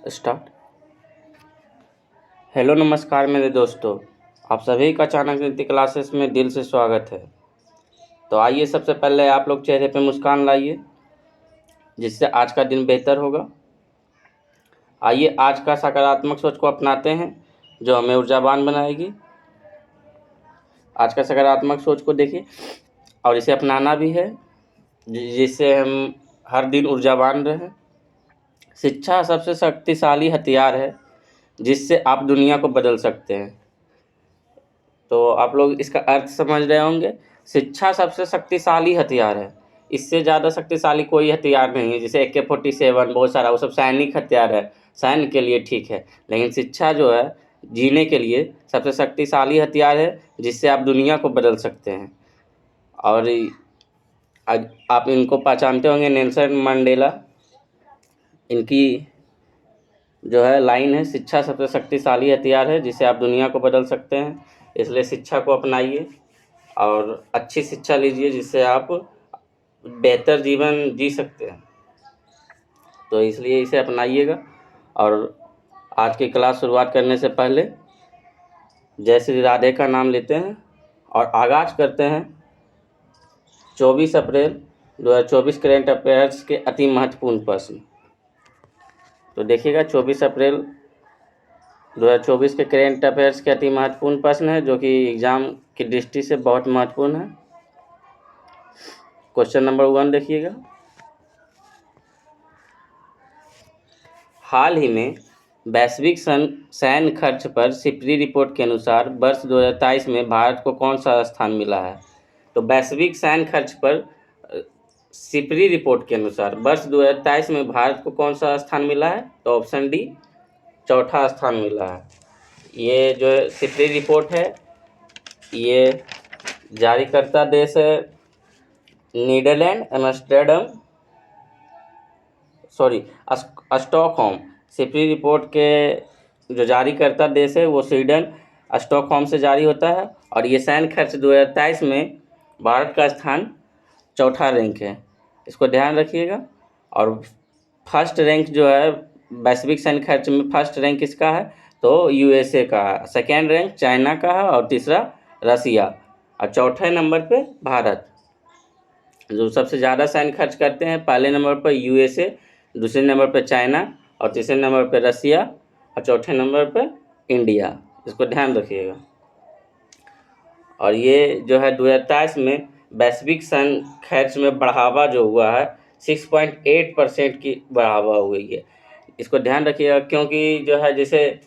Start. Hello नमस्कार मेरे दोस्तों, आप सभी का चाणक्य क्लासेस में दिल से स्वागत है। तो आइए सबसे पहले आप लोग चेहरे पे मुस्कान लाइए, जिससे आज का दिन बेहतर होगा। आइए आज का सकारात्मक सोच को अपनाते हैं, जो हमें ऊर्जावान बनाएगी। आज का सकारात्मक सोच को देखिए और इसे अपनाना भी है, जिससे हम हर दिन ऊर्जावान रहें। शिक्षा सबसे शक्तिशाली हथियार है, जिससे आप दुनिया को बदल सकते हैं। तो आप लोग इसका अर्थ समझ रहे होंगे। शिक्षा सबसे शक्तिशाली हथियार है, इससे ज़्यादा शक्तिशाली कोई हथियार नहीं है। जैसे AK-47 बहुत सारा, वो सब सैनिक हथियार है, सैन्य के लिए ठीक है, लेकिन शिक्षा जो है जीने के लिए सबसे शक्तिशाली हथियार है, जिससे आप दुनिया को बदल सकते हैं। और आप इनको पहचानते होंगे, नेल्सन मंडेला। इनकी जो है लाइन है, शिक्षा सबसे शक्तिशाली हथियार है, जिससे आप दुनिया को बदल सकते हैं। इसलिए शिक्षा को अपनाइए और अच्छी शिक्षा लीजिए, जिससे आप बेहतर जीवन जी सकते हैं। तो इसलिए इसे अपनाइएगा। और आज की क्लास शुरुआत करने से पहले जय श्री राधे का नाम लेते हैं और आगाज करते हैं 24 अप्रैल 2024 करेंट अफेयर्स के अति महत्वपूर्ण प्रश्न। तो देखिएगा, 24 अप्रैल 2024 के करेंट अफेयर्स के अति महत्वपूर्ण प्रश्न है, जो कि एग्जाम की दृष्टि से बहुत महत्वपूर्ण है। क्वेश्चन नंबर 1 देखिएगा। हाल ही में वैश्विक सैन्य खर्च पर सिपरी रिपोर्ट के अनुसार वर्ष 2023 में भारत को कौन सा स्थान मिला है? तो वैश्विक सैन्य खर्च पर सिपरी रिपोर्ट के अनुसार वर्ष 2023 में भारत को कौन सा स्थान मिला है? तो ऑप्शन डी, चौथा स्थान मिला है। ये जो सिपरी रिपोर्ट है, ये जारीकर्ता देश है नीदरलैंड, स्टॉकहोम। सिपरी रिपोर्ट के जो जारीकर्ता देश है वो स्वीडन, स्टॉकहोम से जारी होता है। और ये सैन्य खर्च 2023 में भारत का स्थान चौथा रैंक है, इसको ध्यान रखिएगा। और फर्स्ट रैंक जो है वैश्विक सैन्य खर्च में, फर्स्ट रैंक किसका है? तो USA का है, सेकेंड रैंक चाइना का है और तीसरा रसिया, और चौथे नंबर पे भारत। जो सबसे ज़्यादा सैन्य खर्च करते हैं, पहले नंबर पर USA, दूसरे नंबर पर चाइना और तीसरे नंबर पर रसिया और चौथे नंबर पर इंडिया। इसको ध्यान रखिएगा। और ये जो है 2023 में वैश्विक सैन्य खर्च में बढ़ावा जो हुआ है 6.8% की बढ़ावा हुई है। इसको ध्यान रखिएगा, क्योंकि जो है जैसे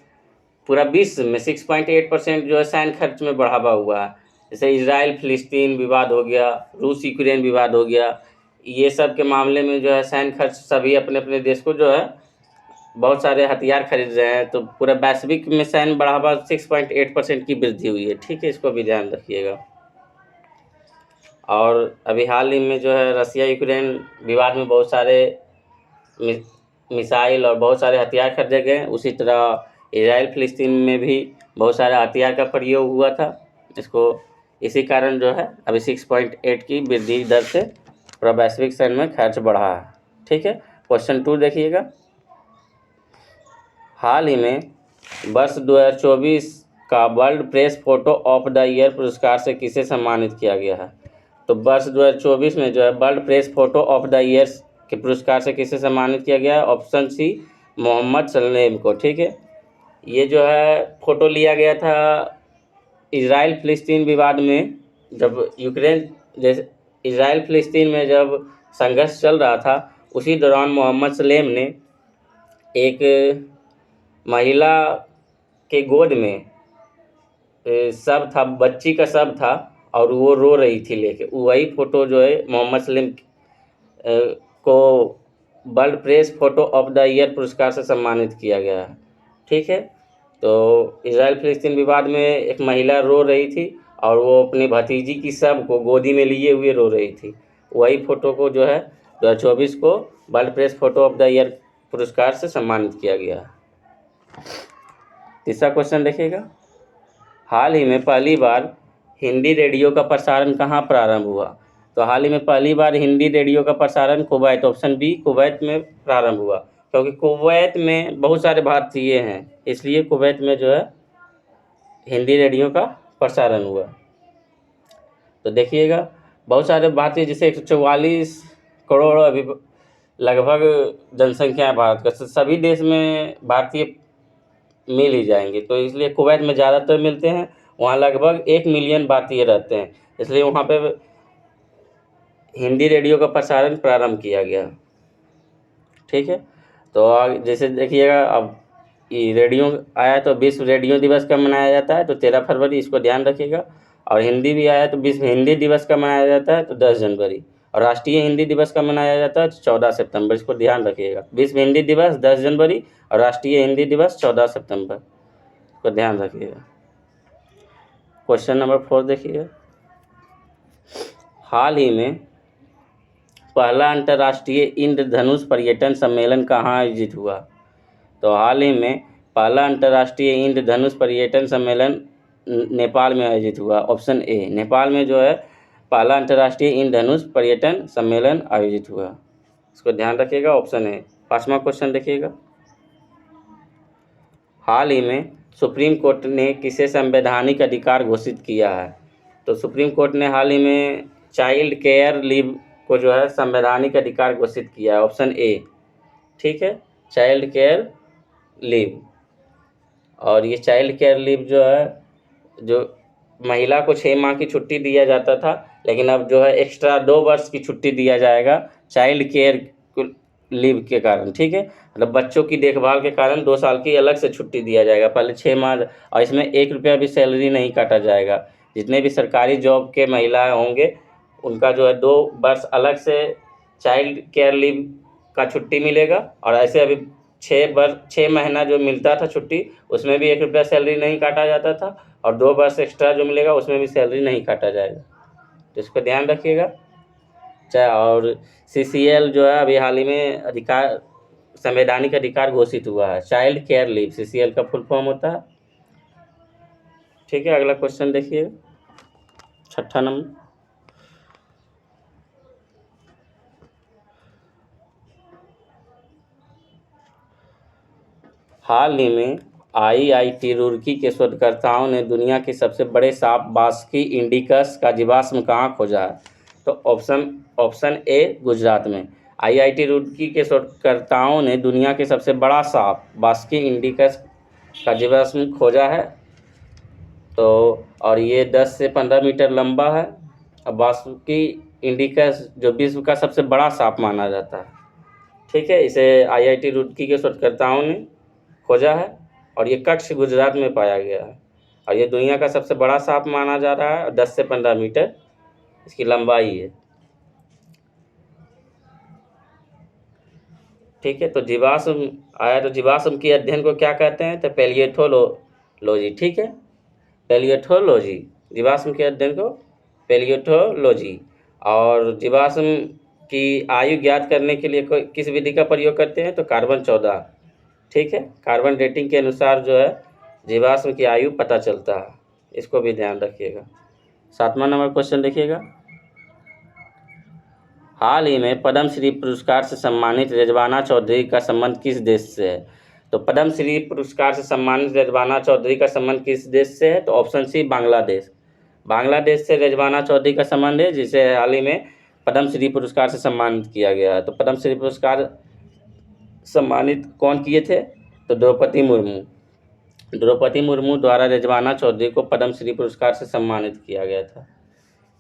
पूरा विश्व में 6.8% जो है सैन्य खर्च में बढ़ावा हुआ है। जैसे इजराइल फिलिस्तीन विवाद हो गया, रूस यूक्रेन विवाद हो गया, ये सब के मामले में जो है सैन्य खर्च सभी अपने अपने देश को जो है बहुत सारे हथियार खरीद रहे हैं। तो पूरा वैश्विक में सैन्य बढ़ावा 6.8% की वृद्धि हुई है, ठीक है, इसको भी ध्यान रखिएगा। और अभी हाल ही में जो है रसिया यूक्रेन विवाद में बहुत सारे मिसाइल और बहुत सारे हथियार खरीदे गए। उसी तरह इजराइल फिलिस्तीन में भी बहुत सारे हथियार का प्रयोग हुआ था। इसको इसी कारण जो है अभी 6.8 की वृद्धि दर से पूरा वैश्विक सैन्य में खर्च बढ़ा है, ठीक है। क्वेश्चन 2 देखिएगा। हाल ही में वर्ष 2024 का world press photo of the year पुरस्कार से किसे सम्मानित किया गया है? तो वर्ष 2024 में जो है world press photo of the year के पुरस्कार से किसे सम्मानित किया गया है? ऑप्शन सी, मोहम्मद सलेम को, ठीक है। ये जो है फोटो लिया गया था इजराइल फिलिस्तीन विवाद में, जब जैसे इजराइल फिलिस्तीन में जब संघर्ष चल रहा था, उसी दौरान मोहम्मद सलेम ने एक महिला के गोद में शव था, बच्ची का शव था, और वो रो रही थी लेके। वही फोटो जो है मोहम्मद सलीम को world press photo of the year पुरस्कार से सम्मानित किया गया है, ठीक है। तो इजराइल फिलिस्तीन विवाद में एक महिला रो रही थी और वो अपनी भतीजी की शव को गोदी में लिए हुए रो रही थी। वही फोटो को जो है 2024 को world press photo of the year पुरस्कार से सम्मानित किया गया है। तीसरा क्वेश्चन देखिएगा। हाल ही में पहली बार हिंदी रेडियो का प्रसारण कहाँ प्रारंभ हुआ? तो हाल ही में पहली बार हिंदी रेडियो का प्रसारण कुवैत, ऑप्शन बी, कुवैत में प्रारंभ हुआ। क्योंकि कुवैत में बहुत सारे भारतीय हैं, इसलिए कुवैत में जो है हिंदी रेडियो का प्रसारण हुआ। तो देखिएगा बहुत सारे भारतीय, जैसे 144 करोड़ अभी लगभग जनसंख्या है भारत का, सभी देश में भारतीय मिल ही जाएंगे। तो इसलिए कुवैत में ज़्यादातर मिलते हैं, वहाँ लगभग 1 मिलियन भारतीय रहते हैं, इसलिए वहाँ पे हिंदी रेडियो का प्रसारण प्रारंभ किया गया। ठीक है, तो जैसे देखिएगा अब ये रेडियो आया तो विश्व रेडियो दिवस कब मनाया जाता है, तो 13 फरवरी, इसको ध्यान रखिएगा। और हिंदी भी आया तो विश्व हिंदी दिवस कब मनाया जाता है, तो 10 जनवरी। और राष्ट्रीय हिंदी दिवस कब मनाया जाता है, तो 14 सितंबर, इसको ध्यान रखिएगा। विश्व हिंदी दिवस 10 जनवरी और राष्ट्रीय हिंदी दिवस 14 सितंबर, इसको ध्यान रखिएगा। क्वेश्चन नंबर 4 देखिएगा। हाल ही में पहला अंतर्राष्ट्रीय इंद्रधनुष पर्यटन सम्मेलन कहाँ आयोजित हुआ, तो हाल ही में पहला अंतर्राष्ट्रीय इंद्रधनुष पर्यटन सम्मेलन नेपाल में आयोजित हुआ। ऑप्शन ए, नेपाल में जो है पहला अंतर्राष्ट्रीय इंद्रधनुष पर्यटन सम्मेलन आयोजित हुआ, इसको ध्यान रखिएगा। Option A. 5वां क्वेश्चन देखिएगा। हाल ही में सुप्रीम कोर्ट ने किसे संवैधानिक अधिकार घोषित किया है, तो सुप्रीम कोर्ट ने हाल ही में चाइल्ड केयर लीव को जो है संवैधानिक अधिकार घोषित किया है। ऑप्शन ए, ठीक है, चाइल्ड केयर लीव। और ये चाइल्ड केयर लीव जो है, जो महिला को 6 माह की छुट्टी दिया जाता था, लेकिन अब जो है एक्स्ट्रा 2 वर्ष की छुट्टी दिया जाएगा चाइल्ड केयर लीव के कारण। ठीक है, मतलब बच्चों की देखभाल के कारण 2 साल की अलग से छुट्टी दिया जाएगा, पहले 6 माह। और इसमें 1 रुपया भी सैलरी नहीं काटा जाएगा। जितने भी सरकारी जॉब के महिलाएं होंगे उनका जो है 2 वर्ष अलग से चाइल्ड केयर लीव का छुट्टी मिलेगा। और ऐसे अभी 6 महीना जो मिलता था छुट्टी, उसमें भी 1 रुपया सैलरी नहीं काटा जाता था, और 2 वर्ष एक्स्ट्रा जो मिलेगा उसमें भी सैलरी नहीं काटा जाएगा, तो इसको ध्यान रखिएगा। और CCL जो है अभी हाल ही में अधिकार संवैधानिक अधिकार घोषित हुआ है, चाइल्ड केयर लीव, CCL का फुल फॉर्म होता है। ठीक है, अगला क्वेश्चन देखिए, 6ठा नंबर। हाल ही में IIT रुड़की के शोधकर्ताओं ने दुनिया के सबसे बड़े सांप बास्की इंडिकस का जीवाश्म कहाँ खोजा है, तो ऑप्शन ए, गुजरात में। IIT रुड़की के शोधकर्ताओं ने दुनिया के सबसे बड़ा सांप बास्की इंडिकस का जीवाश्म खोजा है। तो और ये 10 से 15 मीटर लंबा है। और बास्की इंडिकस जो विश्व का सबसे बड़ा सांप माना जाता है। ठीक है, इसे IIT रुड़की के शोधकर्ताओं ने खोजा है, और ये कच्छ गुजरात में पाया गया है। और ये दुनिया का सबसे बड़ा सांप माना जा रहा है, और 10 से 15 मीटर इसकी लंबाई है। ठीक है, तो जीवाश्म आया, तो जीवाश्म के अध्ययन को क्या कहते हैं, तो पैलियोथोलॉजी। ठीक है, पैलियोथोलॉजी, जीवाश्म के अध्ययन को पैलियोथोलॉजी। और जीवाश्म की आयु ज्ञात करने के लिए किस विधि का प्रयोग करते हैं, तो कार्बन 14। ठीक है, कार्बन डेटिंग के अनुसार जो है जीवाश्म की आयु पता चलता है, इसको भी ध्यान रखिएगा। 7वां नंबर क्वेश्चन देखिएगा। हाल ही में पद्मश्री पुरस्कार से सम्मानित रिजवाना चौधरी का संबंध किस देश से है, तो पद्मश्री पुरस्कार से सम्मानित रिजवाना चौधरी का संबंध किस देश से है, तो ऑप्शन सी, बांग्लादेश। बांग्लादेश से रिजवाना चौधरी का संबंध है, जिसे हाल ही में पद्मश्री पुरस्कार से सम्मानित किया गया है। तो पद्मश्री पुरस्कार सम्मानित कौन किए थे, तो द्रौपदी मुर्मू। द्रौपदी मुर्मू द्वारा रिजवाना चौधरी को पद्मश्री पुरस्कार से सम्मानित किया गया था।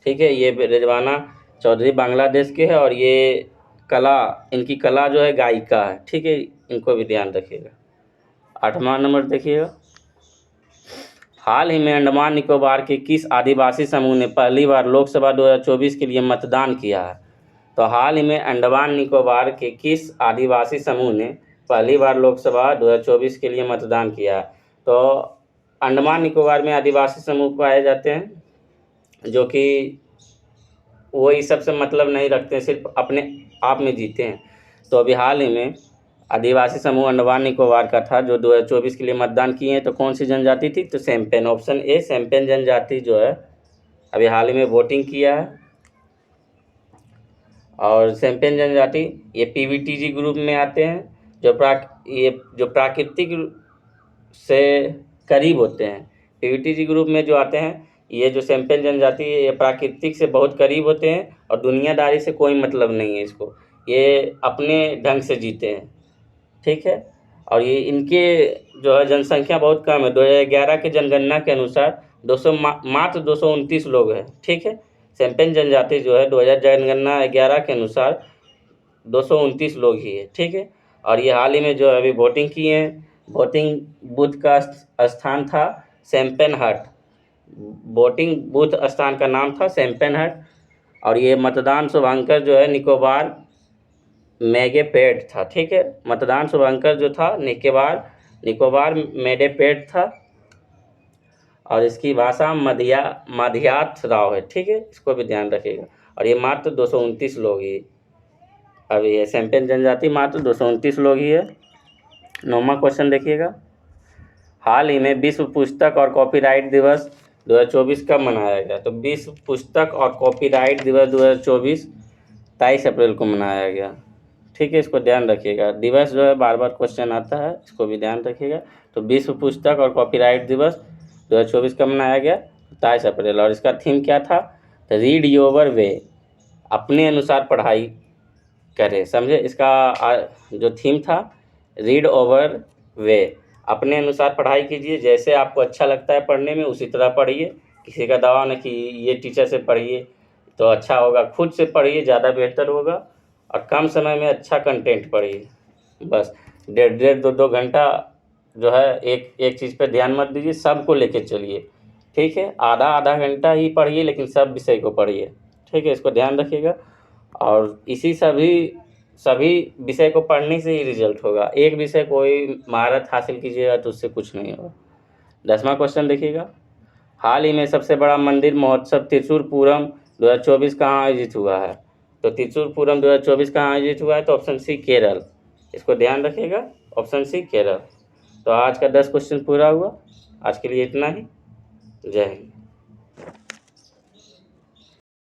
ठीक है, ये रिजवाना चौधरी बांग्लादेश के है, और ये इनकी कला जो है गायिका है। ठीक है, इनको भी ध्यान रखिएगा। 8वां नंबर देखिएगा। हाल ही में अंडमान निकोबार के किस आदिवासी समूह ने पहली बार लोकसभा 2024 के लिए मतदान किया है, तो हाल ही में अंडमान निकोबार के किस आदिवासी समूह ने पहली बार लोकसभा 2024 के लिए मतदान किया है, तो अंडमान निकोबार में आदिवासी समूह पाए जाते हैं जो कि वो इस सब से मतलब नहीं रखते हैं, सिर्फ अपने आप में जीते हैं। तो अभी हाल ही में आदिवासी समूह अंडमान निकोबार का था जो 2024 के लिए मतदान किए हैं। तो कौन सी जनजाति थी, तो सेम्पेन। ऑप्शन ए, सेम्पेन जनजाति जो है अभी हाल ही में वोटिंग किया है। और सेम्पेन जनजाति ये PVTG ग्रुप में आते हैं, ये जो प्राकृतिक से करीब होते हैं, पीवीटीजी ग्रुप में जो आते हैं, ये जो सेम्पेन जनजाति है ये प्राकृतिक से बहुत करीब होते हैं और दुनियादारी से कोई मतलब नहीं है इसको, ये अपने ढंग से जीते हैं, ठीक है। और ये इनके जो है जनसंख्या बहुत कम है। 2011 के जनगणना के अनुसार मात्र 229 लोग हैं, ठीक है। सेम्पेन जनजाति जो है 2000 जनगणना 11 के अनुसार 229 लोग ही है, ठीक है। और ये हाल ही में जो है अभी वोटिंग किए हैं, वोटिंग बूथ का स्थान था सेम्पेन हट, वोटिंग बूथ स्थान का नाम था सेम्पेन हट। और ये मतदान शुभांकर जो है निकोबार मेगेपेट था, ठीक है। मतदान शुभांकर जो था निकोबार मेडेपेट था और इसकी भाषा मध्यात राव है, ठीक है, इसको भी ध्यान रखिएगा। और ये मात्र 229 लोग ही अभी ये सेम्पेन जनजाति मात्र 229 लोग ही है। 9वां क्वेश्चन देखिएगा, हाल ही में विश्व पुस्तक और कॉपीराइट दिवस 2024 कब मनाया गया? तो विश्व पुस्तक और कॉपीराइट दिवस 2024 23 अप्रैल को मनाया गया, ठीक है, इसको ध्यान रखिएगा। दिवस जो है बार बार क्वेश्चन आता है, इसको भी ध्यान रखिएगा। तो विश्व पुस्तक और कॉपीराइट दिवस 2024 कब मनाया गया? 23 अप्रैल। और इसका थीम क्या था? रीड योर वे, अपने अनुसार पढ़ाई करें, समझे। इसका जो थीम था रीड ओवर वे, अपने अनुसार पढ़ाई कीजिए, जैसे आपको अच्छा लगता है पढ़ने में उसी तरह पढ़िए, किसी का दबाव नहीं कि ये टीचर से पढ़िए तो अच्छा होगा, खुद से पढ़िए, ज़्यादा बेहतर होगा। और कम समय में अच्छा कंटेंट पढ़िए, बस 1.5 2 घंटा जो है एक चीज़ पर ध्यान मत दीजिए, सबको लेके चलिए, ठीक है। आधा घंटा ही पढ़िए लेकिन सब विषय को पढ़िए, ठीक है, इसको ध्यान रखिएगा। और इसी सभी विषय को पढ़ने से ही रिजल्ट होगा, एक विषय कोई महारत हासिल कीजिएगा तो उससे कुछ नहीं होगा। 10वां क्वेश्चन देखिएगा, हाल ही में सबसे बड़ा मंदिर महोत्सव त्रिशूर पूरम 2024 कहाँ आयोजित हुआ है? तो त्रिशूर पूरम 2024 कहाँ आयोजित हुआ है? तो ऑप्शन सी केरल, इसको ध्यान रखिएगा, ऑप्शन सी केरल। तो आज का 10 क्वेश्चन पूरा हुआ, आज के लिए इतना ही, जय हिंद।